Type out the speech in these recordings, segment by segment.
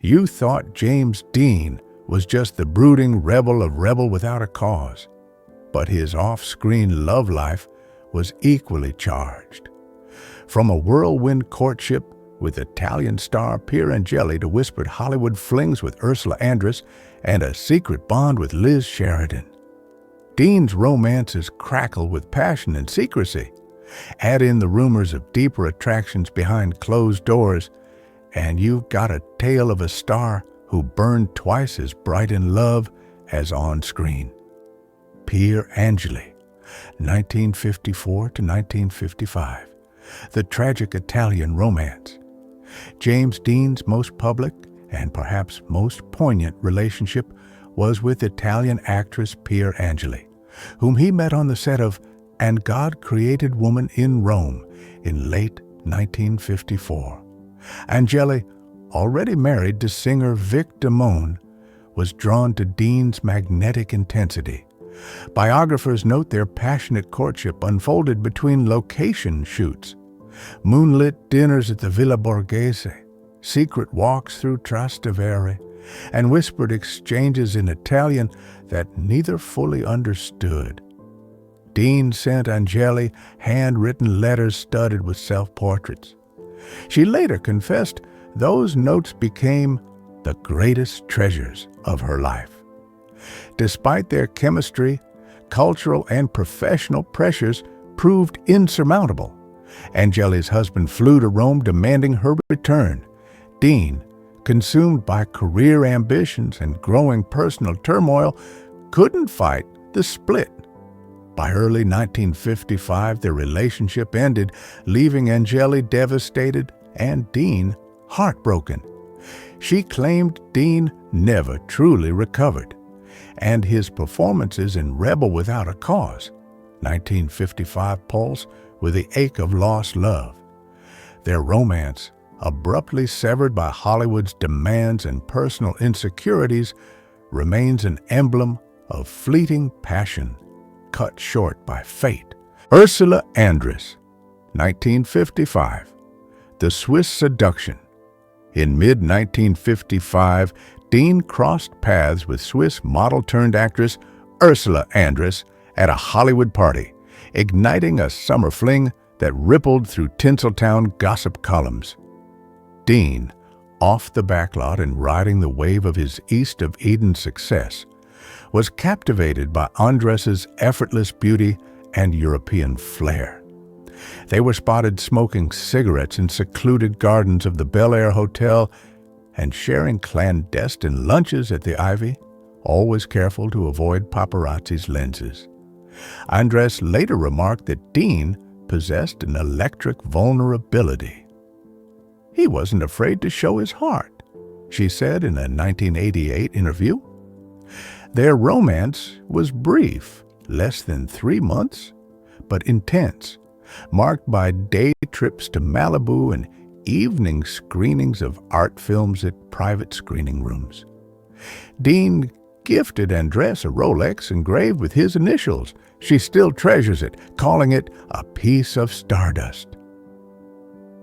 You thought James Dean was just the brooding rebel without a cause, but his off-screen love life was equally charged. From a whirlwind courtship with Italian star Pier Angeli to whispered Hollywood flings with Ursula Andress and a secret bond with Liz Sheridan, Dean's romances crackle with passion and secrecy. Add in the rumors of deeper attractions behind closed doors, and you've got a tale of a star who burned twice as bright in love as on screen. Pier Angeli, 1954 to 1955, the tragic Italian romance. James Dean's most public and perhaps most poignant relationship was with Italian actress Pier Angeli, whom he met on the set of And God Created Woman in Rome in late 1954. Angeli, already married to singer Vic Damone, was drawn to Dean's magnetic intensity. Biographers note their passionate courtship unfolded between location shoots, moonlit dinners at the Villa Borghese, secret walks through Trastevere, and whispered exchanges in Italian that neither fully understood. Dean sent Angeli handwritten letters studded with self-portraits. She later confessed those notes became the greatest treasures of her life. Despite their chemistry, cultural and professional pressures proved insurmountable. Angeli's husband flew to Rome demanding her return. Dean, consumed by career ambitions and growing personal turmoil, couldn't fight the split. By early 1955, their relationship ended, leaving Angeli devastated and Dean heartbroken. She claimed Dean never truly recovered, and his performances in Rebel Without a Cause, 1955, pulse with the ache of lost love. Their romance, abruptly severed by Hollywood's demands and personal insecurities, remains an emblem of fleeting passion, cut short by fate. Ursula Andress, 1955, The Swiss Seduction. In mid-1955, Dean crossed paths with Swiss model-turned-actress Ursula Andress at a Hollywood party, igniting a summer fling that rippled through Tinseltown gossip columns. Dean, off the backlot and riding the wave of his East of Eden success, was captivated by Andress's effortless beauty and European flair. They were spotted smoking cigarettes in secluded gardens of the Bel Air Hotel and sharing clandestine lunches at the Ivy, always careful to avoid paparazzi's lenses. Andress later remarked that Dean possessed an electric vulnerability. He wasn't afraid to show his heart, she said in a 1988 interview. Their romance was brief, less than 3 months, but intense, marked by day trips to Malibu and evening screenings of art films at private screening rooms. Dean gifted Andress a Rolex engraved with his initials. She still treasures it, calling it a piece of stardust.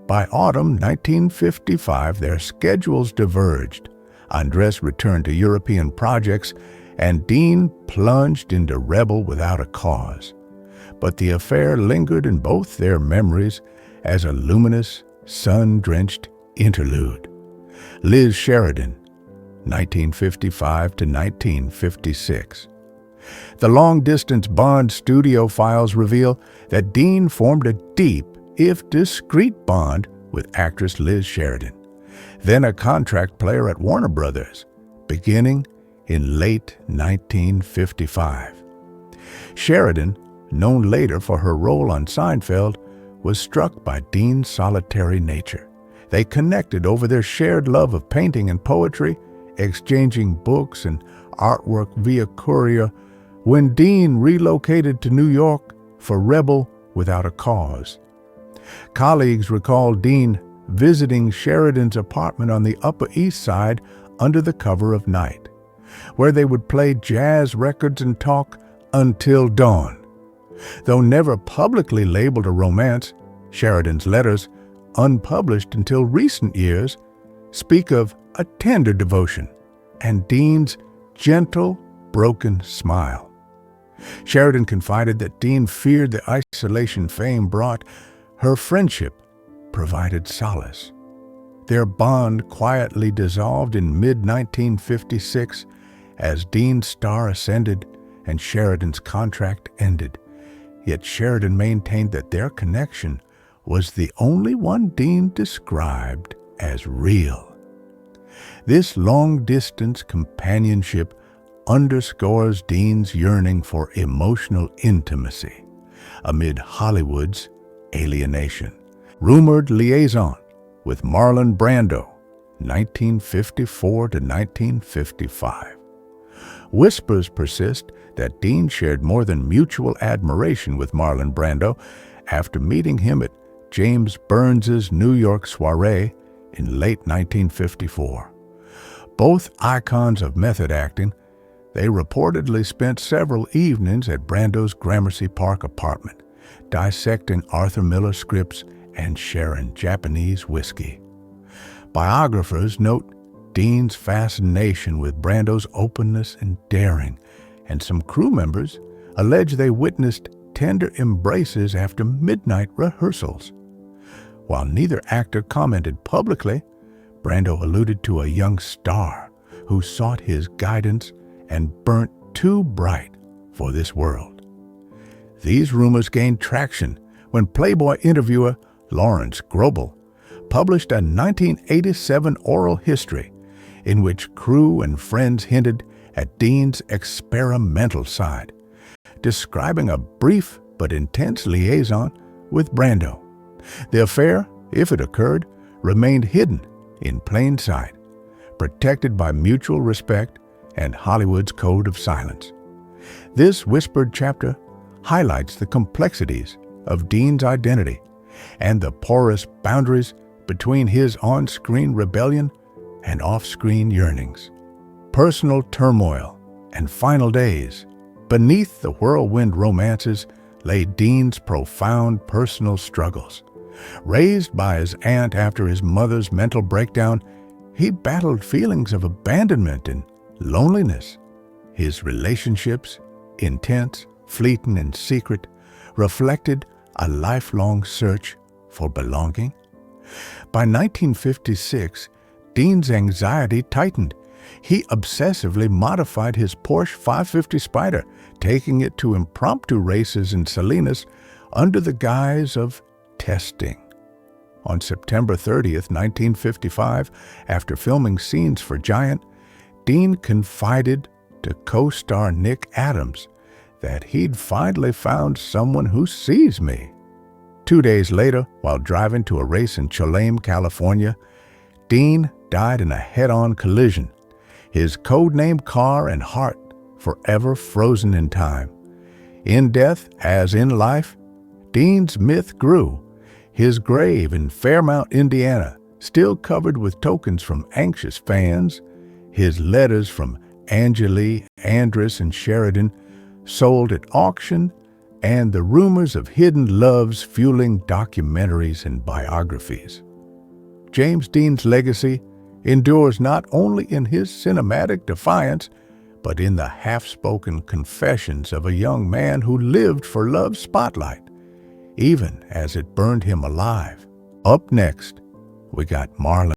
By autumn 1955, their schedules diverged. Andress returned to European projects, and Dean plunged into Rebel Without a Cause. But the affair lingered in both their memories as a luminous, sun-drenched interlude. Liz Sheridan, 1955 to 1956. The long-distance Bond studio files reveal that Dean formed a deep, if discreet, bond with actress Liz Sheridan, then a contract player at Warner Brothers, beginning in late 1955. Sheridan, known later for her role on Seinfeld, was struck by Dean's solitary nature. They connected over their shared love of painting and poetry, exchanging books and artwork via courier, when Dean relocated to New York for Rebel Without a Cause. Colleagues recall Dean visiting Sheridan's apartment on the Upper East Side under the cover of night, where they would play jazz records and talk until dawn. Though never publicly labeled a romance, Sheridan's letters, unpublished until recent years, speak of a tender devotion, and Dean's gentle, broken smile. Sheridan confided that Dean feared the isolation fame brought. Her friendship provided solace. Their bond quietly dissolved in mid-1956 as Dean's star ascended and Sheridan's contract ended. Yet Sheridan maintained that their connection was the only one Dean described as real. This long-distance companionship underscores Dean's yearning for emotional intimacy amid Hollywood's alienation. Rumored liaison with Marlon Brando, 1954 to 1955. Whispers persist that Dean shared more than mutual admiration with Marlon Brando after meeting him at James Burns's New York soiree in late 1954. Both icons of method acting, they reportedly spent several evenings at Brando's Gramercy Park apartment, dissecting Arthur Miller scripts and sharing Japanese whiskey. Biographers note Dean's fascination with Brando's openness and daring, and some crew members allege they witnessed tender embraces after midnight rehearsals. While neither actor commented publicly, Brando alluded to a young star who sought his guidance and burnt too bright for this world. These rumors gained traction when Playboy interviewer Lawrence Grobel published a 1987 oral history in which crew and friends hinted at Dean's experimental side, describing a brief but intense liaison with Brando. The affair, if it occurred, remained hidden in plain sight, protected by mutual respect and Hollywood's code of silence. This whispered chapter highlights the complexities of Dean's identity and the porous boundaries between his on-screen rebellion and off-screen yearnings. Personal turmoil and final days. Beneath the whirlwind romances lay Dean's profound personal struggles. Raised by his aunt after his mother's mental breakdown, he battled feelings of abandonment and loneliness. His relationships, intense, fleeting, and secret, reflected a lifelong search for belonging. By 1956, Dean's anxiety tightened. He obsessively modified his Porsche 550 Spider, taking it to impromptu races in Salinas under the guise of testing. On September 30th, 1955, after filming scenes for Giant, Dean confided to co-star Nick Adams that he'd finally found someone who sees me. 2 days later, while driving to a race in Cholame, California, Dean died in a head-on collision, his codename car and heart forever frozen in time. In death, as in life, Dean's myth grew. His grave in Fairmount, Indiana, still covered with tokens from anxious fans, his letters from Angeli, Andress, and Sheridan sold at auction, and the rumors of hidden loves fueling documentaries and biographies. James Dean's legacy endures not only in his cinematic defiance, but in the half-spoken confessions of a young man who lived for love's spotlight, even as it burned him alive. Up next, we got Marlon.